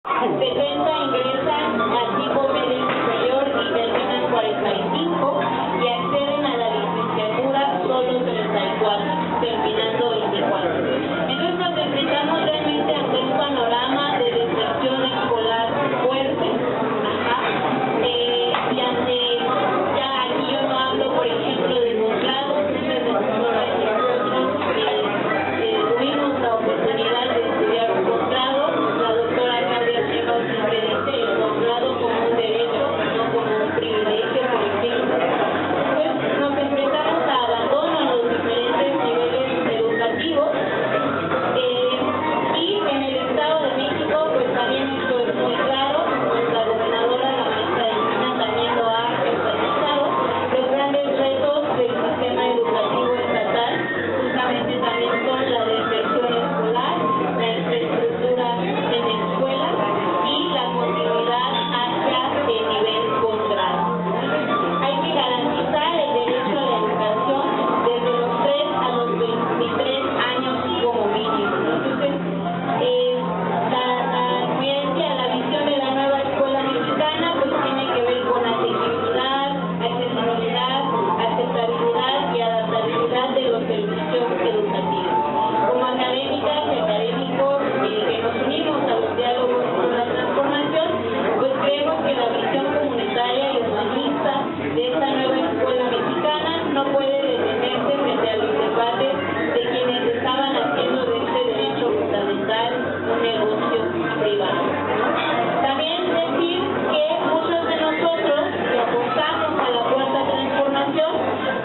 60 ingresan al tipo medio superior y terminan 45 y acceden a la licenciatura solo 34, terminando 24. Entonces nos enfrentamos realmente ante un panorama de deserción escolar fuerte, y ante, ya aquí yo no hablo por ejemplo de posgrado, muchas de nosotros tuvimos la oportunidad de estudiar un posgrado. La doctora Claudia Sheinbaum siempre dice el posgrado como un derecho, no como un privilegio, por ejemplo. Pues nos enfrentamos a abandono en los diferentes niveles educativos, y en el Estado de México pues también esto es muy claro. Nuestra gobernadora, la maestra Delfina, también lo ha enfatizado. Los grandes retos del sistema educativo estatal justamente también son la deserción escolar, la infraestructura en escuelas y la continuidad hacia el nivel posgrado. Hay que garantizar el derecho a la educación desde los 3 a los 23 años como mínimo. Entonces, la coherencia, la visión de la nueva escuela mexicana pues tiene que ver con asequibilidad, accesibilidad, aceptabilidad y adaptabilidad de los servicios educativos. Como académicas y académicos que nos unimos a los diálogos por la transformación, pues creemos que la visión comunitaria y humanista de esta nueva escuela mexicana no puede detenerse frente a los debates de quienes estaban haciendo de este derecho fundamental un negocio privado. También decir que muchos de nosotros que apostamos a la cuarta transformación,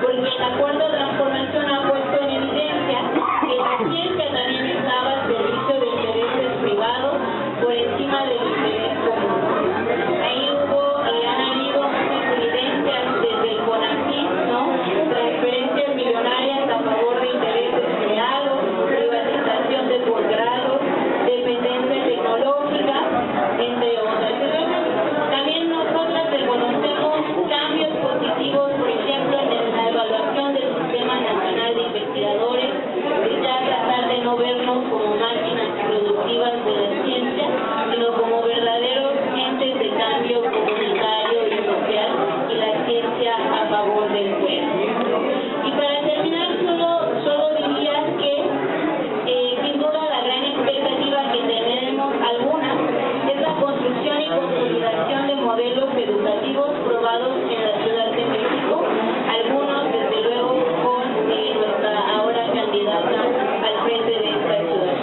porque la cuarta transformación ha puesto en evidencia que la ciencia también estaba al servicio de intereses privados por encima del interés común. Ahí hubo y han habido muchas evidencias desde el CONACYT, transferencias millonarias a favor de intereses creados, privatización de posgrados, dependencia tecnológica, entre otras. Entonces, también nosotras reconocemos cambios positivos, por ejemplo, en la evaluación del Sistema Nacional de Investigadores, ya tratar de no vernos como máquinas productivas de la ciencia, sino como verdaderos entes de cambio comunitario y social, y la ciencia a favor del pueblo. Y para terminar, solo diría que sin duda la gran expectativa que tenemos algunas es la construcción y consolidación de modelos educativos probados en la Ciudad de México, algunos desde luego con nuestra ahora candidata al frente de esta ciudad,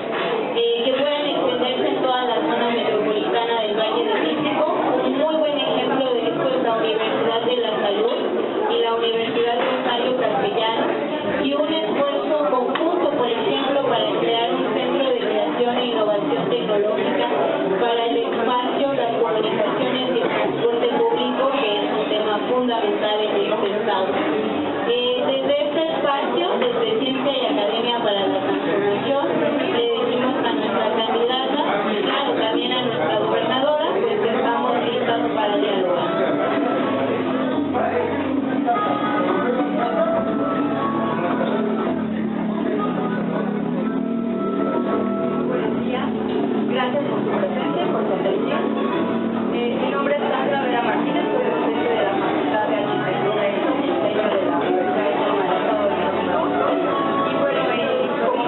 que puedan extenderse en toda la zona metropolitana del Valle de México. Un muy buen ejemplo de esto es la Universidad de la Salud y la Universidad Rosario Castellanos, y un esfuerzo conjunto, por ejemplo, para crear un centro de creación e innovación tecnológica para el espacio, las comunicaciones y el transporte público, que es un tema fundamental en este estado. Desde este espacio, desde Ciencia y Academia para la Transformación, le decimos a nuestra candidata y claro, también a nuestra gobernadora, pues estamos listas para dialogar. Buenos días, gracias por su presencia y por su atención. Mi nombre es Sandra Vera Martínez, soy docente de la Facultad de Arquitectura y Diseño de la Universidad Autónoma del Estado de México. Y bueno, como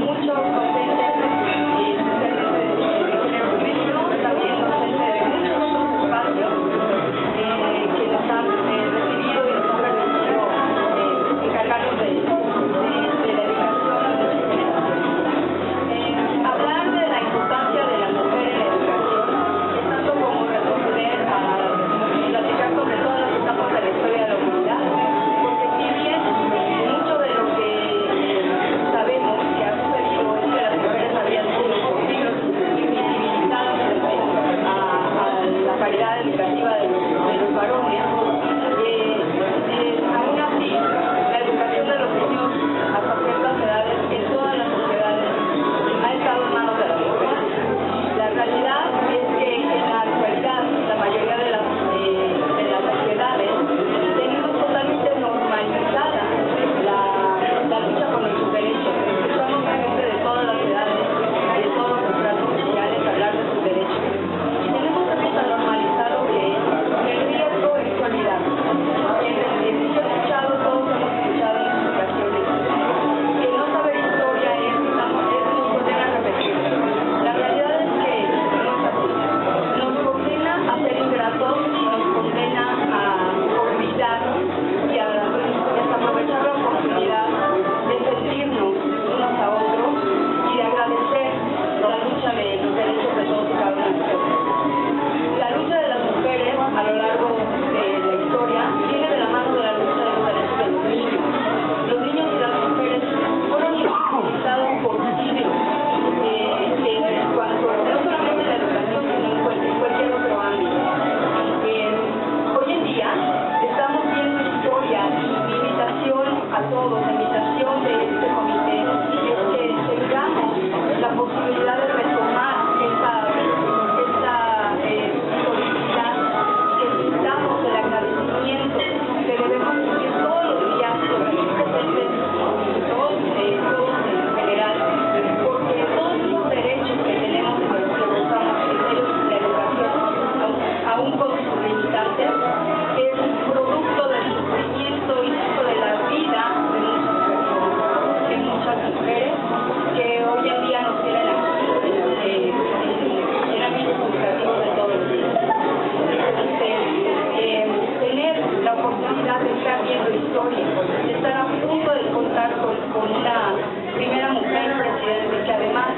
historia, de estar a punto de contar con una primera mujer presidente que además,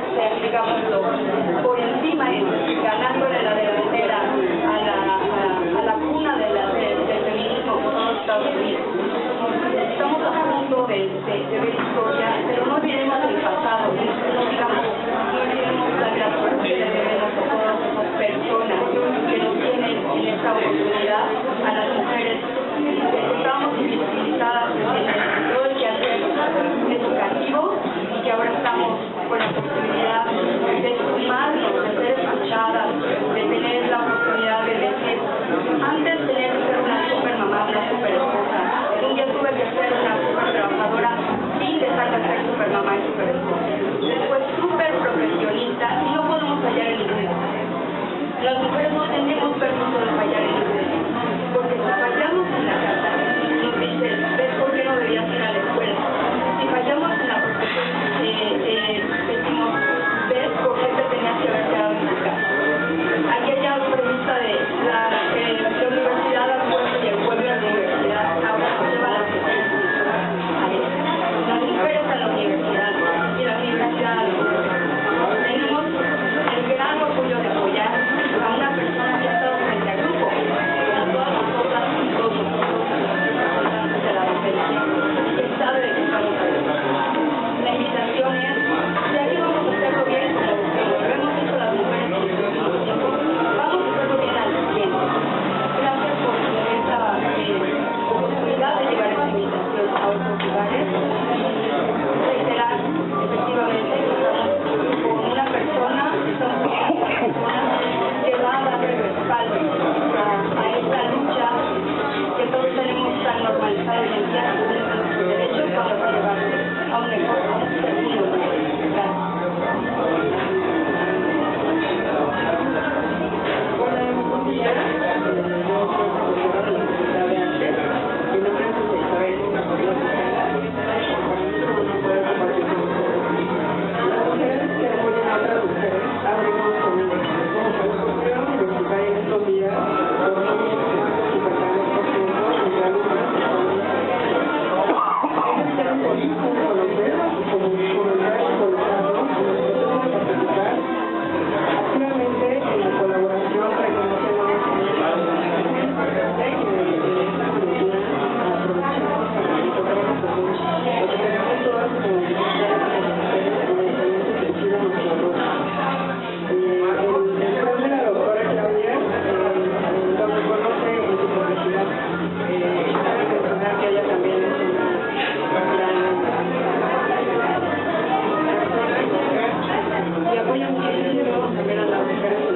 digámoslo, por encima, ganándole la delantera a la cuna del feminismo que son los Estados Unidos. Estamos a punto de ver historia, pero no olvidemos el pasado, no olvidemos la gratitud que le debemos a todas esas personas que nos tienen en esta oportunidad, a las mujeres que estábamos invisibilizadas en todo el quehacer educativo y que ahora estamos con la posibilidad de sumarnos, de ser escuchadas, de tener la oportunidad de decir, antes tenía que ser una super mamá, una super esposa, un día tuve que ser una super trabajadora sin dejar de ser super mamá y super esposa, después super profesionista y no podemos fallar en ninguna. Las mujeres no tenemos permiso de fallar en ninguna, porque si fallamos en la casa, nos dicen, ¿ves por qué no debías ir a la escuela? Si fallamos en la profesión, decimos, ¿ves por qué te tenías que haber quedado en tu casa? Aquella premisa de la universidad al pueblo y el pueblo a la universidad, ahora nos lleva a las mujeres a eso. Las mujeres a la universidad y la universidad a la mujer. Tenemos el gran orgullo de apoyar a una persona que ha estado frente al grupo, como todas nosotras y todos nosotros de la docencia, que sabe de qué estamos hablando. La invitación es, ya que vamos a hacerlo bien, como lo hemos hecho las mujeres en el último tiempo, vamos a hacerlo bien al 100. Gracias por esta oportunidad de llevar esta invitación a otros lugares. Reiterar, efectivamente, que estamos con una persona, que va a darle respaldo a esta lucha que todos tenemos tan normalizada hoy en día, que tenemos nuestros derechos, vamos a llevar a un mejor, a un segundo lugar. Gracias. Hola, buenos días. Mi nombre es Isabel, una mujer que apoyan a otras mujeres, abrimos con una construcción universitaria en estos días, con un 53% de alumnos conocer como comunidad involucrarnos en los procesos de participar activamente en la colaboración reconocemos aprovechemos para encontrarnos con lo que tenemos todas como dificultades como mujeres en el talento que sigue nuestro rostro. El plan de la doctora Claudia lo reconoce en su profesional. Cabe mencionar que ella también es una gran y apoya muchísimo también a las mujeres la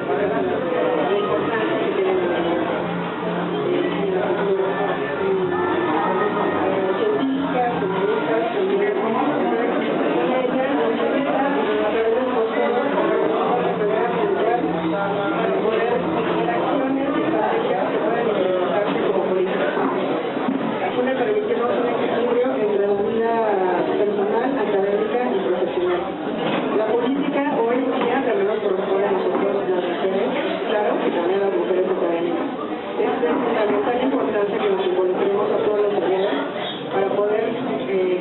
importancia que tienen en la cultura. Científicas, feministas, también ella nos invita a través de los cursos para poder hacer acciones y estrategias que puedan implementarse como políticas públicas. Una permitirnos un equilibrio entre la vida personal, académica y profesional. La política hoy día también nos corresponde a nosotros las mujeres, claro, y también a las mujeres académicas. Es de fundamental importancia que nos involucremos a todas las mujeres para poder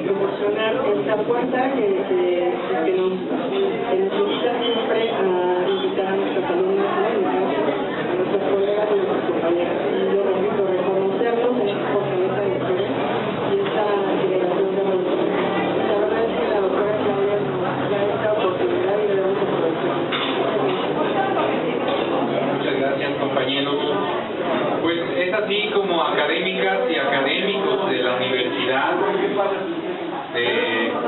proporcionar esta fuerza que nos invita siempre a invitar a nuestras alumnas, en mi caso, a nuestras colegas y a nuestras compañeras. Y yo repito, reconocerlos en esta fortaleza de mujeres y esta generación de adultos. La verdad es que la doctora Claudia nos da esta oportunidad y le damos aprovechar. Muchas gracias, compañeros. Pues es así como académicas y académicos de la universidad,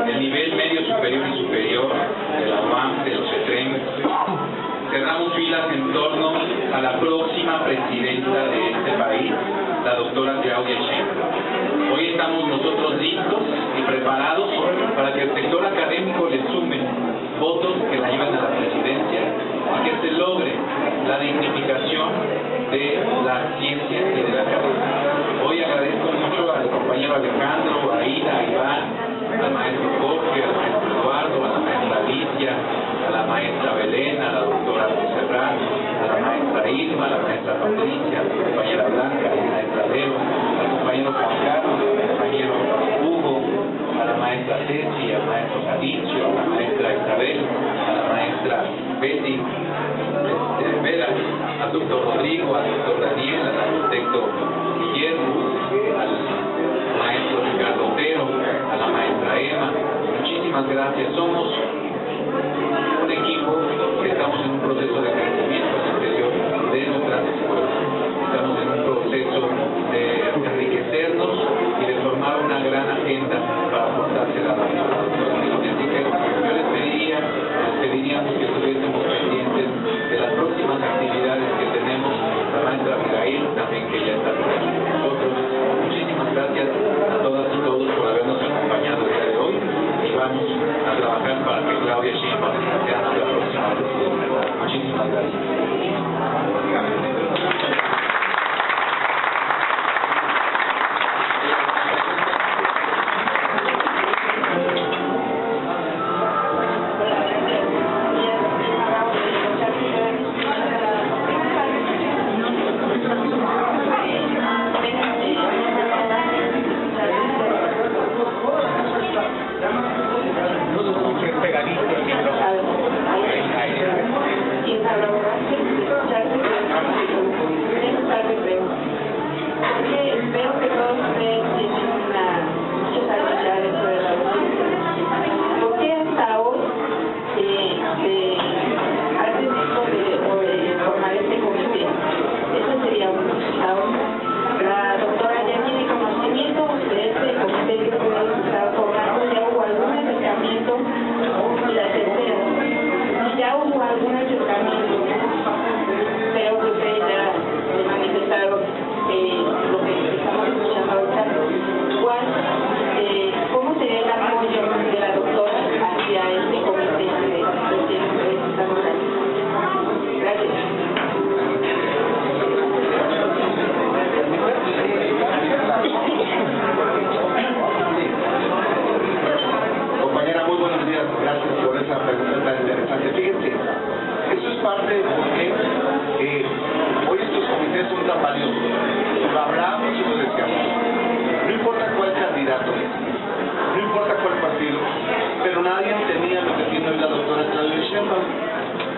del nivel medio superior y superior, de la UAM, de los CETREM, cerramos filas en torno a la próxima presidenta de este país, la doctora Claudia Sheinbaum. Hoy estamos nosotros listos y preparados para que el sector académico le sume votos que la lleven a la presidencia y que se logre la dignificación de la ciencia y de la academia. Hoy agradezco mucho al compañero Alejandro, a Ida, a Iván, al maestro Jorge, al maestro Eduardo, a la maestra Alicia, a la maestra Belén, a la doctora Montserrat, a la maestra Irma, a la maestra Patricia, a la compañera Blanca, a la maestra Leo, al compañero Juan Carlos, al compañero maestra Ceci, al maestro Jadicio, a la maestra Isabel, a la maestra Betty Vera, al doctor Rodrigo, al doctor Daniel, al arquitecto Guillermo, al maestro Ricardo Otero, a la maestra Emma. Muchísimas gracias. Somos un equipo que estamos en un proceso de crecimiento interior de nuestras escuelas. Estamos en un proceso de enriquecernos y de formar una gran agenda para aportársela a la sociedad. Así que yo les pediríamos que estuviésemos pendientes de las próximas actividades que tenemos. La maestra Abigail también, que ya está con nosotros. Muchísimas gracias a todas y todos por habernos acompañado el día de hoy, y vamos a trabajar para que Claudia Sheinbaum sea nuestra próxima presidenta. Muchísimas gracias.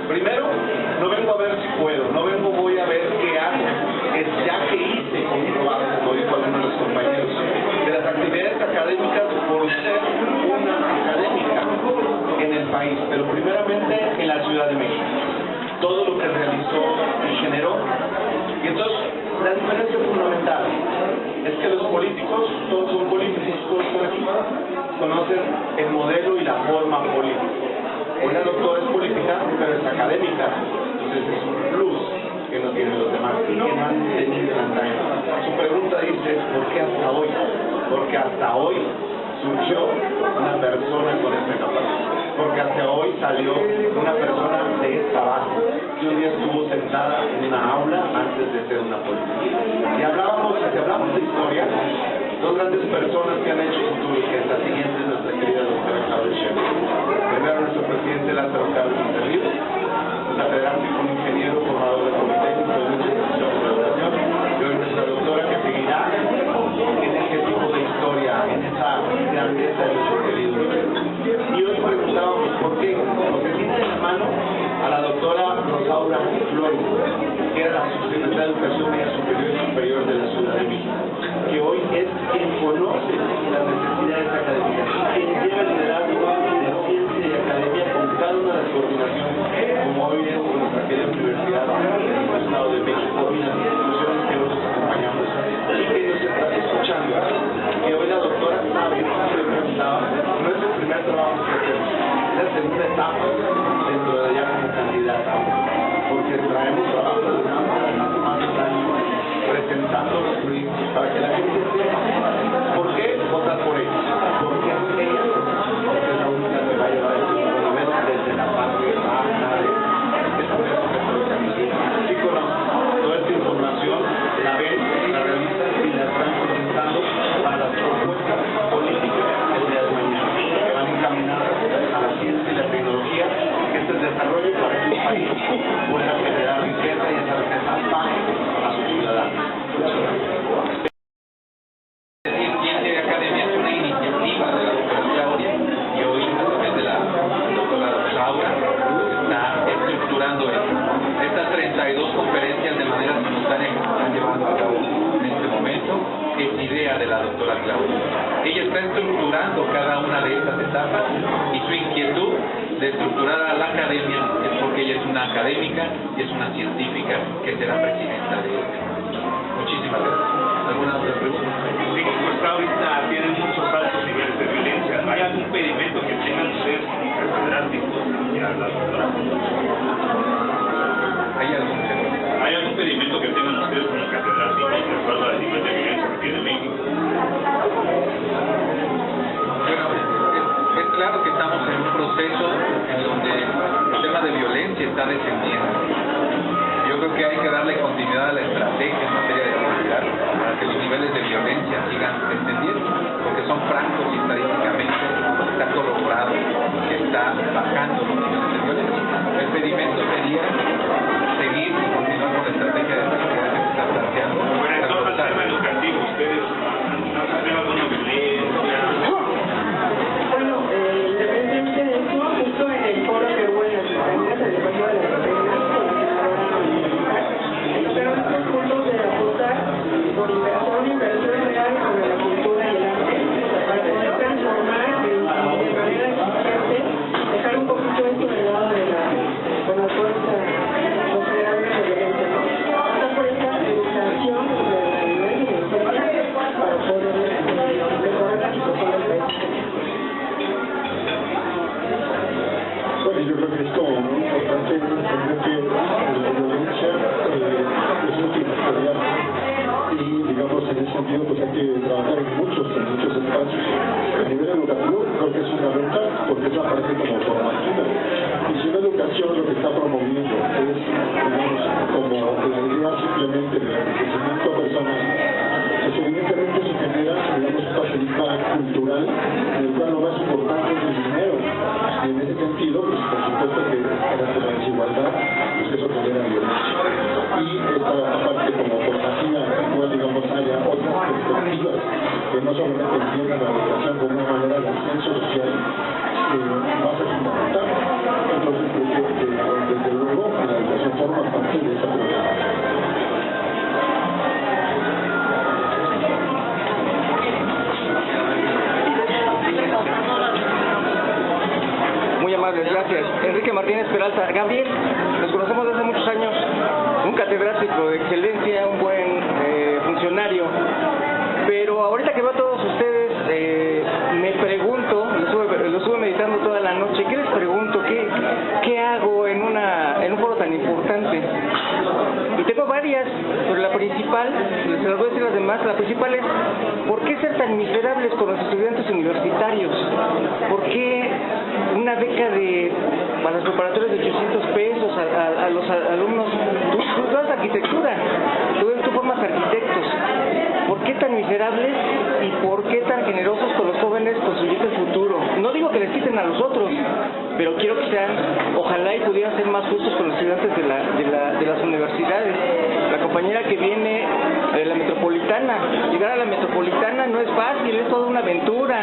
Primero, no vengo a ver si puedo, voy a ver qué hago, ya que hice comprobado, como dijo alguno de los compañeros, de las actividades académicas por ser una académica en el país, pero primeramente en la Ciudad de México. Todo lo que realizó y generó. Y entonces, la diferencia fundamental es que los políticos, todos son políticos, todos por aquí, conocen el modelo y la forma política. Hoy la doctora es política, pero es académica, entonces es un plus que no tienen los demás y que no han tenido el antaño. Su pregunta dice, ¿por qué hasta hoy? Porque hasta hoy surgió una persona con esta capacidad, porque hasta hoy salió una persona de esta base, que un día estuvo sentada en una aula antes de ser una política. Y hablamos de historia, dos grandes personas que han hecho futuro, que es la siguiente, nuestra querida doctora Claudia Sheinbaum. Primero nuestro presidente Lázaro Cárdenas Interríos, catedrático, un ingeniero, formador de comité, de educación, y hoy nuestra doctora que seguirá en ese tipo de historia, en esa grandeza de nuestro querido universo. Y hoy preguntábamos por qué, porque tiene en la mano a la doctora Rosaura Flores, que era la subsecretaria de Educación Media Superior y Superior de la Ciudad de México, que hoy es quien conoce las necesidades académicas, quien lleva el liderazgo de ciencia y academia con cada una de las coordinaciones, como hoy es nuestra querida universidad del Estado de México y las instituciones que nos acompañamos y que nos están escuchando, que hoy la doctora sabe, siempre preguntaba, no es el primer trabajo que hacemos, es la segunda etapa dentro de ella como candidata, porque traemos trabajo de más años presentando los proyectos para que la gente sepa por qué votar por ellos, por qué doctora Claudia. Ella está estructurando cada una de estas etapas y su inquietud de estructurar a la academia es porque ella es una académica y es una científica que será presidenta de este. Muchísimas gracias. ¿Alguna otra pregunta? Sí, pues ahorita tienen muchos altos niveles de violencia. ¿Hay algún pedimento que tengan ustedes como catedráticos y a la doctora? ¿Hay algún pedimento que tengan ustedes como catedráticos de acuerdo al nivel de violencia que tiene México? Bueno, es claro que estamos en un proceso en donde el tema de violencia está descendiendo. Yo creo que hay que darle continuidad a la estrategia en materia de seguridad para que los niveles de violencia sigan descendiendo, porque son francos y estadísticamente está corroborado que está bajando los niveles de violencia. El pedimento sería seguir y continuar con la estrategia de seguridad que se está planteando. Bueno, en torno al tema educativo, ¿ustedes han tenido alguna violencia? Bueno, independientemente de eso, justo en el foro que hubo en las montañas, el espacio de las montañas, con la senadora están estos puntos de apostar por hacer una inversión real sobre la cultura y el arte, para poder transformar de manera eficiente, dejar un poquito esto de lado de la fuerza social de violencia, ¿no? Hasta por esta educación sobre la violencia y para poder mejorar la situación del país. Bueno, yo creo que es como muy importante entender que la violencia es multifactorial y, digamos, en ese sentido, pues hay que trabajar en muchos espacios. A nivel educativo, creo que es fundamental porque es la parte como formativa. Y si una educación lo que está promoviendo es, digamos, como la idea simplemente del enriquecimiento personal, pues evidentemente se genera, digamos, un paradigma cultural en el cual lo más importante es el dinero. Y en ese sentido, pues por supuesto que ante la desigualdad, pues eso genera violencia. Y esta parte como formativa, igual digamos haya otras perspectivas que no solamente entiendan la educación como una manera de ascenso social, va a ser fundamental. Entonces creo que desde luego la educación forma parte de esa problemática. Muy amables, gracias. Enrique Martínez Peralta. Gabriel, nos conocemos desde hace muchos años, un catedrático de excelencia, un buen funcionario, pero ahorita que veo a todos ustedes, me pregunto, lo estuve meditando toda la noche, ¿qué les pregunto? ¿Qué hago en un foro tan importante? Y tengo varias, pero la principal, se las voy a decir las demás, la principal es, ¿por qué ser tan miserables con los estudiantes universitarios? ¿Por qué una beca para las preparatorias de 800 pesos a los alumnos? Tú das arquitectura, tú formas arquitectos. ¿Por qué tan miserables y por qué tan generosos con los jóvenes construyendo el futuro? No digo que les quiten a los otros, pero quiero que sean, ojalá y pudieran ser más justos con los estudiantes de las universidades. La compañera que viene de la metropolitana, llegar a la metropolitana no es fácil, es toda una aventura.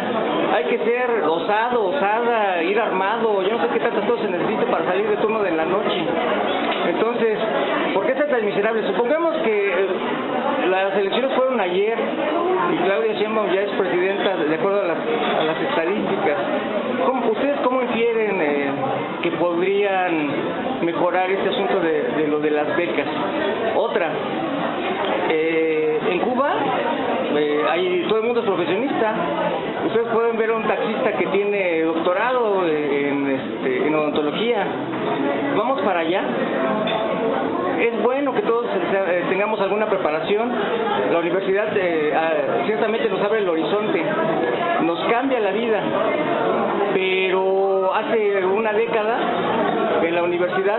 Hay que ser osada, ir armado, yo no sé qué tantas cosas se necesita para salir de turno de la noche. Entonces, ¿por qué ser tan miserables? Supongamos que las elecciones fueron ayer y Claudia Sheinbaum ya es presidenta de acuerdo a las estadísticas. ¿Ustedes cómo infieren que podrían mejorar este asunto de lo de las becas? Otra, en Cuba todo el mundo es profesionista. Ustedes pueden ver a un taxista que tiene doctorado en odontología. Vamos para allá. Es bueno que todos tengamos alguna preparación. La universidad ciertamente nos abre el horizonte, nos cambia la vida, pero hace una década en la universidad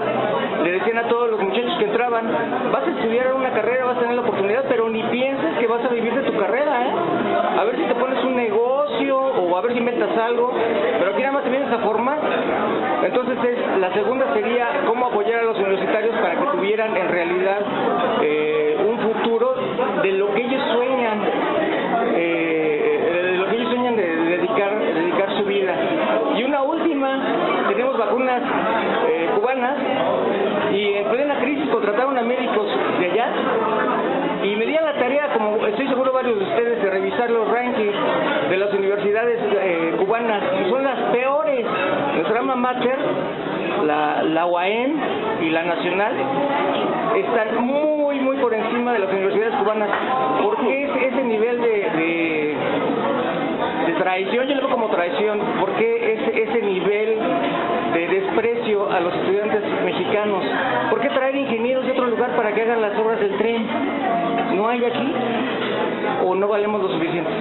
le decían a todos los muchachos que entraban, vas a estudiar una carrera, vas a tener la oportunidad, pero ni pienses que vas a vivir de tu carrera, a ver si te pones un negocio o a ver si inventas algo, pero aquí nada más te vienes a formar. Entonces la segunda sería cómo apoyar a los universitarios para que tuvieran en realidad un futuro de lo que ellos sueñan, de dedicar su vida. Y una última, tenemos vacunas cubanas y en plena crisis contrataron a médicos de allá y me di a la tarea, como estoy seguro varios de ustedes, de revisar los ranks programa Mater, la UAM y la Nacional están muy por encima de las universidades cubanas. ¿Por qué ese nivel de traición? Yo lo veo como traición. ¿Por qué ese nivel de desprecio a los estudiantes mexicanos? ¿Por qué traer ingenieros de otro lugar para que hagan las obras del tren? ¿No hay aquí? ¿O no valemos lo suficiente?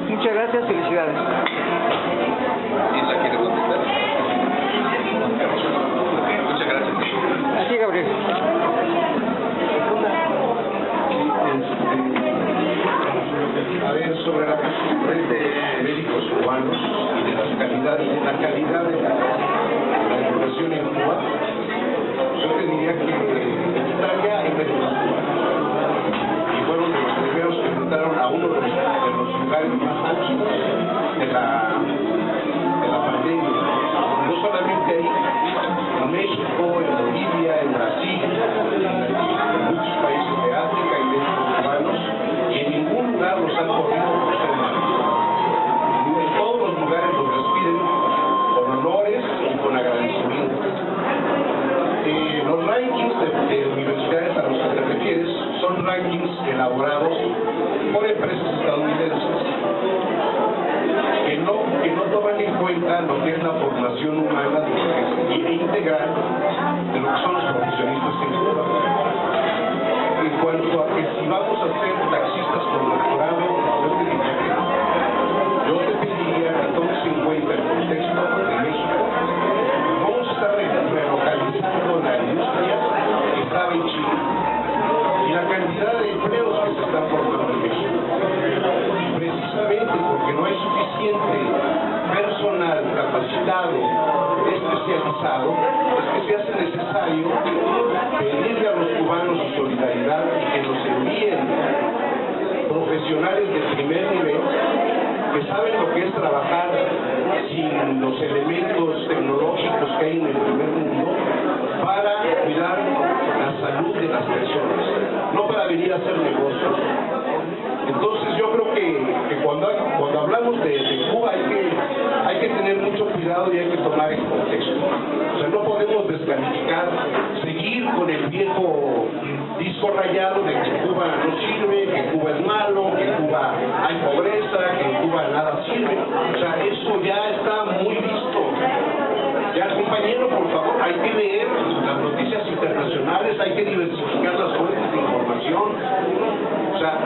Muchas gracias, felicidades. ¿Isla quiere contestar? Muchas gracias. Así, Gabriel. A ver, sobre la cuestión de médicos cubanos y de la calidad de la educación en Cuba, yo te diría que en Italia hay médicos cubanos y fueron los primeros que entraron a uno de los lugares más álgidos de la pandemia. No solamente ahí, en México, en Bolivia, en Brasil, en muchos países de África y médicos cubanos, y en ningún lugar los han corrido por ser malos. En todos los lugares los despiden con honores y con agradecimiento. Los rankings de universidades a los que te refieres son rankings elaborados por empresas estadounidenses que no toman en cuenta lo que es la formación humana e integral de lo que son los profesionistas en Cuba. En cuanto a que si vamos a ser taxistas con doctorado, yo te pediría que tomes en cuenta el contexto de México. Vamos a estar relocalizando la industria que estaba en Chile y la cantidad de empleos que se están formando en México. Precisamente porque no hay suficiente personal capacitado, especializado, es que se hace necesario pedirle a los cubanos su solidaridad y que nos envíen profesionales de primer nivel que saben lo que es trabajar sin los elementos tecnológicos que hay en el primer mundo para cuidar la salud de las personas, no para venir a hacer negocios. Entonces yo creo que cuando hablamos de Cuba hay que tener mucho cuidado y hay que tomar el contexto. O sea, no podemos descalificar, seguir con el viejo disco rayado de que Cuba no sirve, que Cuba es malo, que en Cuba hay pobreza, que en Cuba nada sirve. O sea, eso ya está muy visto. Ya, compañero, por favor, hay que leer las noticias internacionales, hay que diversificar las fuentes de información. O sea,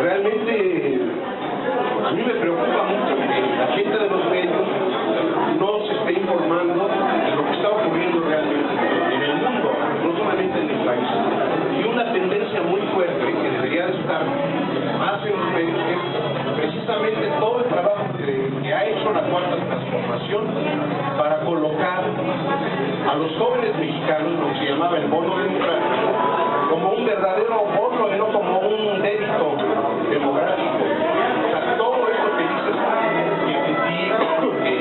realmente a mí me preocupa mucho que la gente de los medios no se esté informando de lo que está ocurriendo realmente en el mundo, no solamente en el país. Y una tendencia muy fuerte que debería de estar más en los medios es precisamente todo el trabajo que ha hecho la Cuarta Transformación para colocar a los jóvenes mexicanos, lo que se llamaba el bono democrático, como un verdadero bono y no como un débito demográfico. O sea, todo esto que dices, que critican, que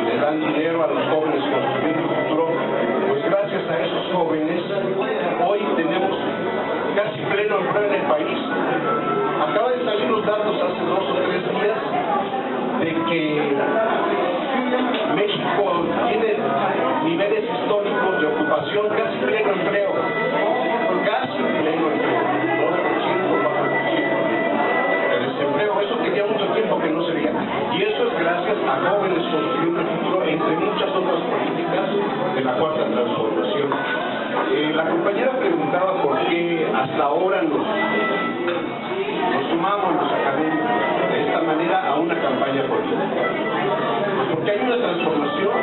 le dan dinero a los jóvenes construyendo un futuro, pues gracias a esos jóvenes, hoy tenemos casi pleno empleo en el país. Acaba de salir los datos hace 2 o 3 días de que México tiene niveles históricos de ocupación, casi pleno empleo. Casi pleno empleo. 2%, 4% de desempleo. Eso tenía mucho tiempo que no se veía. Y eso es gracias a jóvenes construyendo el futuro, entre muchas otras políticas de la Cuarta Transformación. La compañera preguntaba por qué hasta ahora nos sumamos los académicos de esta manera a una campaña política. Porque hay una transformación.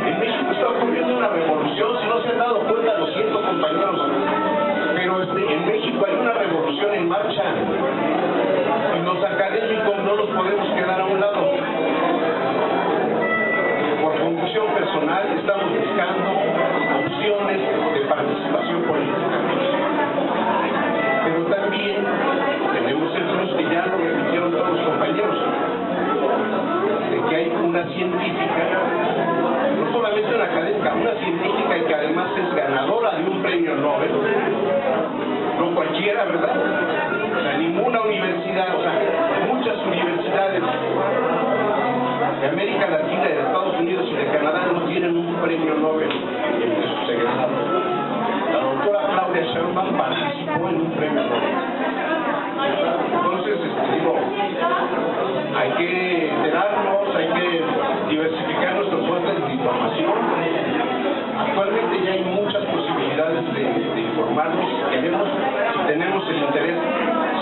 En México está ocurriendo una revolución, si no se han dado cuenta, lo siento, compañeros, pero en México hay una revolución en marcha y los académicos no los podemos quedar a un lado. Por convicción personal estamos buscando opciones de participación política. Pero también tenemos el plus que ya lo repitieron todos los compañeros, de que hay una científica, no solamente una académica, una científica y que además es ganadora de un premio Nobel, no cualquiera, ¿verdad? O sea, ninguna universidad, o sea, muchas universidades de América Latina, de Estados Unidos y de Canadá no tienen un premio Nobel entre sus egresados. La doctora Claudia Sheinbaum participó en un premio Nobel. Entonces, digo, hay que enterarnos, hay que diversificar nuestras fuentes de información. Actualmente ya hay muchas posibilidades de informarnos si tenemos el interés.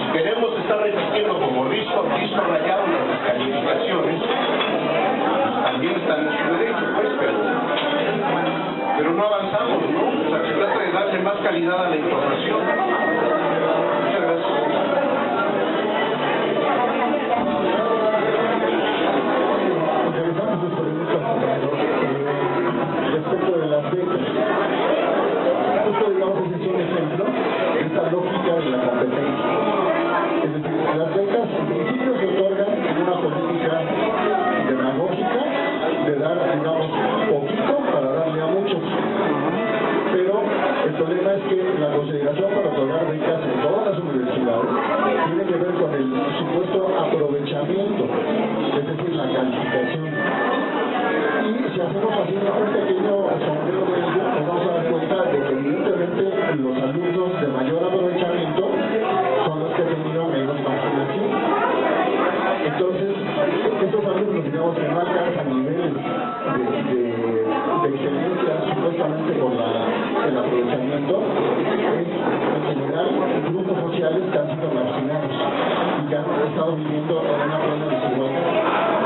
Si queremos estar repitiendo como disco rayado las descalificaciones, pues también está en nuestro derecho, pues, pero no avanzamos, ¿no? O sea, se trata de darle más calidad a la información. Muchas gracias. Respecto de las becas, esto digamos es un ejemplo de esta lógica de la competencia. Es decir, las becas en principio se otorgan en una política demagógica de dar, digamos, poquito para darle a muchos. Pero el problema es que la consideración para otorgar becas en todas las universidades tiene que ver con el supuesto aprovechamiento, es decir, la calificación. Y si hacemos así un pequeño sombrero de ello, nos vamos a dar cuenta de que evidentemente los alumnos de mayor aprovechamiento son los que han tenido menos marginación. Entonces, estos alumnos, digamos, que no alcanzan niveles de excelencia supuestamente por el aprovechamiento, es en general grupos sociales que han sido marginados y que han estado viviendo en una plena desigualdad.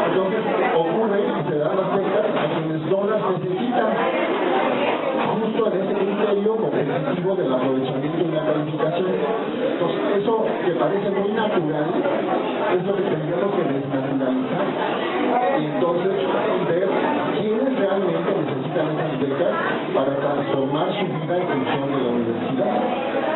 Entonces, ocurre que se dan las becas a quienes no las necesitan, justo en ese criterio competitivo del aprovechamiento y la calificación. Entonces, eso que parece muy natural es lo que tendríamos que desnaturalizar y entonces ver quiénes realmente necesitan esas becas para transformar su vida en función de la universidad.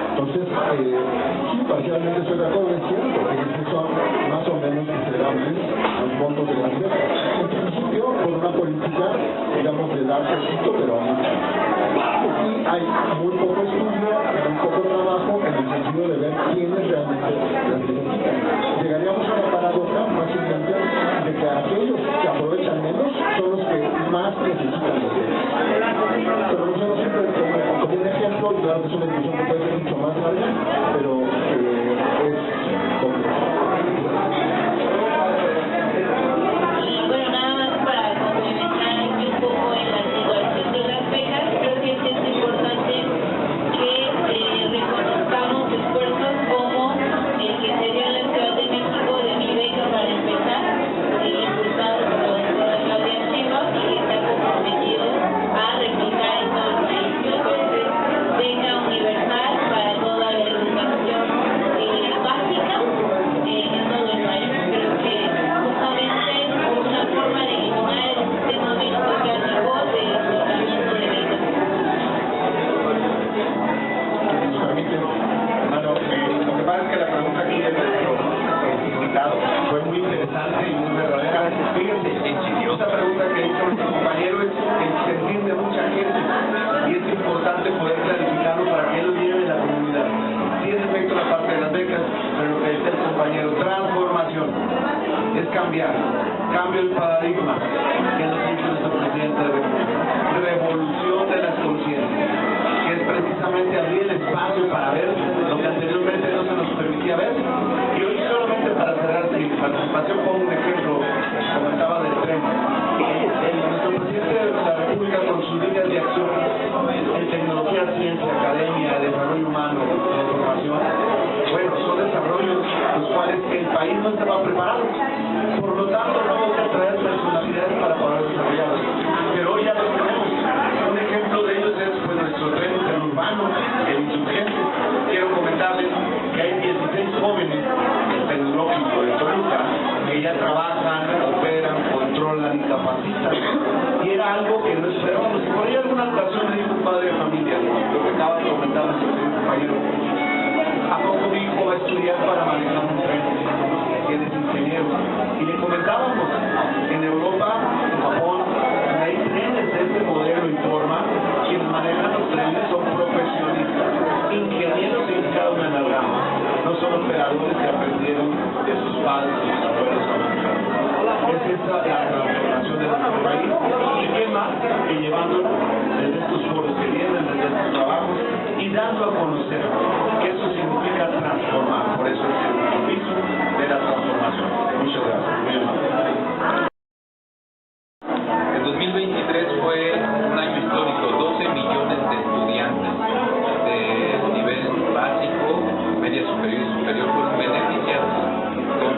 Entonces, sí, parcialmente estoy de acuerdo, es cierto, que son más o menos miserables los montos de las becas. En principio, por una política, digamos, de dar poquito, pero a mucho. Y hay muy poco estudio, muy poco trabajo en el sentido de ver quiénes realmente las necesitan. Llegaríamos a una paradoja fácilmente de que aquellos que aprovechan menos son los que más necesitan los becas. Pero nosotros siempre como un ejemplo, y claro que es una discusión que puede ser mucho más larga, pero es complejo. Bueno, nada más para complementar aquí un poco en la situación de las becas, creo que es importante que reconozcamos esfuerzos como el que se dio en la Ciudad de México de Mi Beca para empezar, impulsado por la doctora Claudia Sheinbaum y que está comprometido a replicar en todo el país. Entonces, beca universal para toda la educación básica en todo el país. Creo que justamente es una forma de eliminar el sistema meritocrático de otorgamiento de becas. Bueno, lo que pasa es que la pregunta aquí de nuestro invitado fue muy interesante y muy verdadera. Fíjense, esta pregunta que hizo nuestro compañero es el sentir de mucha gente y es importante poder clarificarlo para que él lo lleve a la comunidad. Sí, en efecto, la parte de las becas, pero lo que dice el compañero, transformación, es cambiar, cambio el paradigma, que nos dice nuestro presidente de la República, revolución de las conciencias, que es precisamente abrir el espacio para ver lo que anteriormente no se nos permitía ver. Y hoy solamente para cerrar mi participación pongo un ejemplo, comentaba del tren. Nuestro presidente de la República con sus líneas de acción en tecnología, ciencia, academia, desarrollo humano, de formación, bueno, son desarrollos los cuales el país no estaba preparado. Por lo tanto, no hay que traer personalidades para poder desarrollarlos. Pero hoy ya los tenemos. Un ejemplo de ellos es pues, nuestro tren interurbano, el Insurgente. Quiero comentarles que hay 16 jóvenes del Tecnológico de Toluca que ya trabajan, operan, controlan y capacitan. Y era algo que no esperábamos. Y por ahí alguna ocasión me dijo un padre de familia, lo que acaba de comentar nuestro compañero, ¿a poco mi hijo va a estudiar para manejar un tren? Él es ingeniero. Y le comentábamos, en Europa, en Japón, hay trenes de este modelo y forma, quienes manejan los trenes son profesionistas, ingenieros dedicados en la rama, no son operadores que aprendieron de sus padres y sus abuelos a manejar. Es esa la transformación de nuestro país. ¿Y qué más? y llevándolo desde estos foros que vienen, desde estos trabajos y dando a conocer que eso significa transformar. Por eso es el compromiso de la transformación. Muchas gracias. Muy amable. El 2023 fue un año histórico, 12 millones de estudiantes de nivel básico, media superior y superior fueron beneficiados con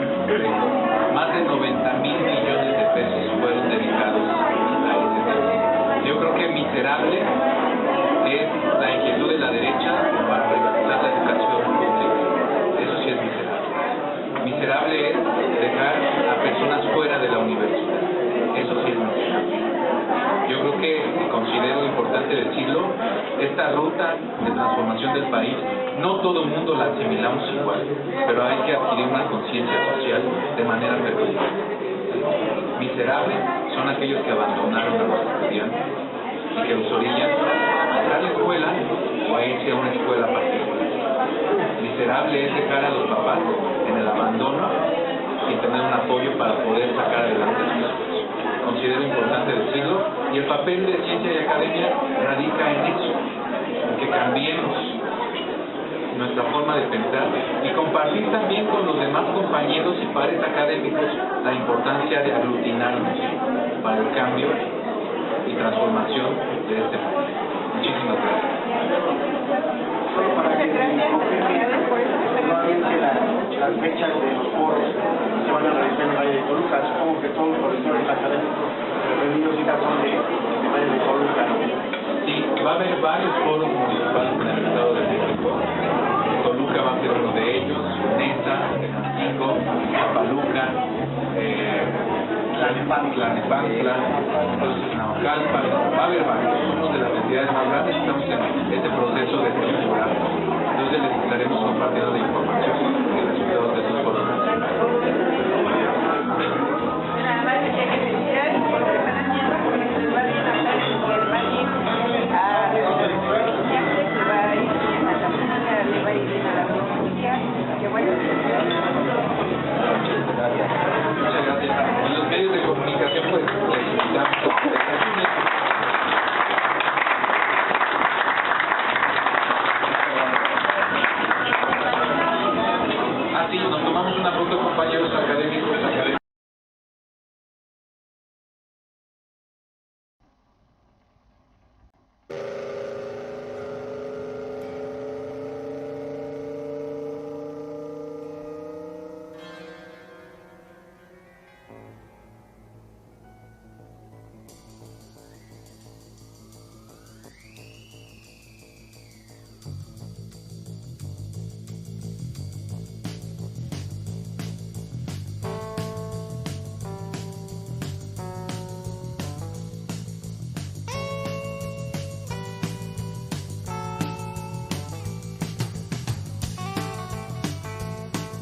más de 90,000 millones de pesos fueron dedicados a ese tema. Yo creo que miserable es la inquietud de la derecha para privatizar la educación pública. Eso sí es miserable. Miserable es dejar a personas fuera de la universidad. Eso sí es miserable. Yo creo que, y considero importante decirlo, esta ruta de transformación del país, no todo el mundo la asimilamos igual, pero hay que adquirir una conciencia social de manera perfecta. Miserables son aquellos que abandonaron a los estudiantes y que los orillan a dejar la escuela o a irse a una escuela particular. Miserable es dejar a los papás en el abandono sin tener un apoyo para poder sacar adelante sus hijos. Considero importante decirlo, y el papel de ciencia y academia radica en eso, en que cambiemos nuestra forma de pensar y compartir también con los demás compañeros y pares académicos la importancia de aglutinarnos para el cambio y transformación de este país. Muchísimas gracias. Para que nuevamente las fechas de los foros se van a realizar en el Valle de Toluca. Supongo que todos los profesores académicos reunidos y son de Valle de Toluca. Sí, va a haber varios foros municipales en el Estado de México. Toluca va a ser uno de ellos, Nesa, Tenancingo, Zapaluca, Tlalnepantla, entonces Naucalpan, va a haber varios, somos de las entidades más grandes, estamos en este proceso de estructurar. Entonces les estaremos compartiendo la información y los resultados de esos foros.